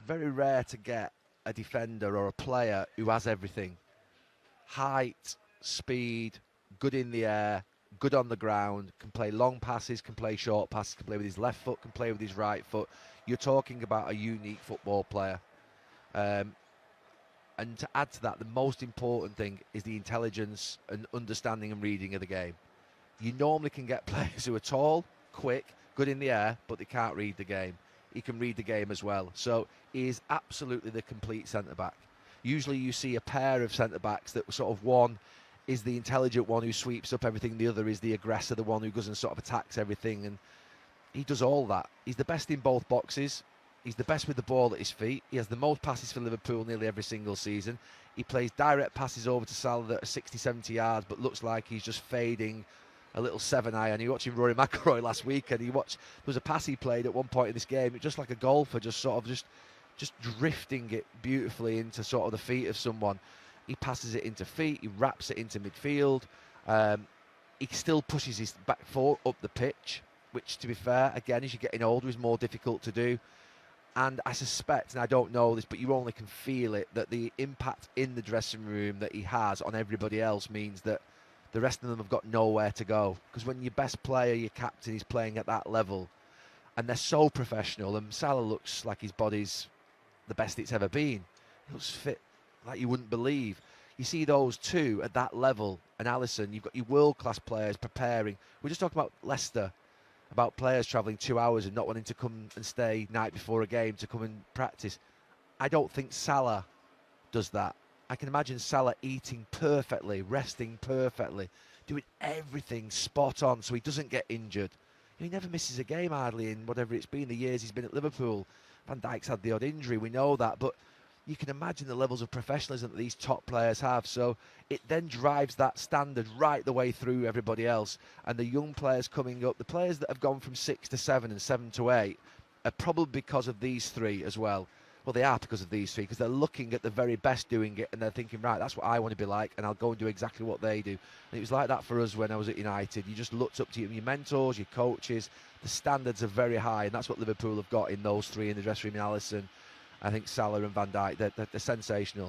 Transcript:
very rare to get a defender or a player who has everything. Height, speed, good in the air, good on the ground, can play long passes, can play short passes, can play with his left foot, can play with his right foot. You're talking about a unique football player. And to add to that, the most important thing is the intelligence and understanding and reading of the game. You normally can get players who are tall, quick, good in the air, but they can't read the game. He can read the game as well. So he is absolutely the complete centre-back. Usually you see a pair of centre-backs that sort of one is the intelligent one who sweeps up everything, the other is the aggressor, the one who goes and sort of attacks everything, and he does all that. He's the best in both boxes. He's the best with the ball at his feet. He has the most passes for Liverpool nearly every single season. He plays direct passes over to Salah that are 60, 70 yards, but looks like he's just fading a little 7-iron. You watched him Rory McIlroy last week, and there was a pass he played at one point in this game, just like a golfer, just drifting it beautifully into sort of the feet of someone. He passes it into feet, he wraps it into midfield. He still pushes his back foot up the pitch, which, to be fair, again, as you're getting older, is more difficult to do. And I suspect, and I don't know this, but you only can feel it, that the impact in the dressing room that he has on everybody else means that the rest of them have got nowhere to go. Because when your best player, your captain, is playing at that level, and they're so professional, and Salah looks like his body's the best it's ever been. He looks fit like you wouldn't believe. You see those two at that level, and Alisson, you've got your world-class players preparing. We're just talking about Leicester, about players travelling 2 hours and not wanting to come and stay night before a game to come and practice. I don't think Salah does that. I can imagine Salah eating perfectly, resting perfectly, doing everything spot on so he doesn't get injured. He never misses a game hardly in whatever it's been, the years he's been at Liverpool. Van Dijk's had the odd injury, we know that, but you can imagine the levels of professionalism that these top players have. So it then drives that standard right the way through everybody else. And the young players coming up, the players that have gone from 6 to 7 and 7 to 8, are probably because of these three as well. Well, they are because of these three, because they're looking at the very best doing it, and they're thinking, right, that's what I want to be like, and I'll go and do exactly what they do. And it was like that for us when I was at United. You just looked up to your mentors, your coaches. The standards are very high, and that's what Liverpool have got in those three in the dressing room. In Alisson, I think Salah and Van Dijk, they're sensational.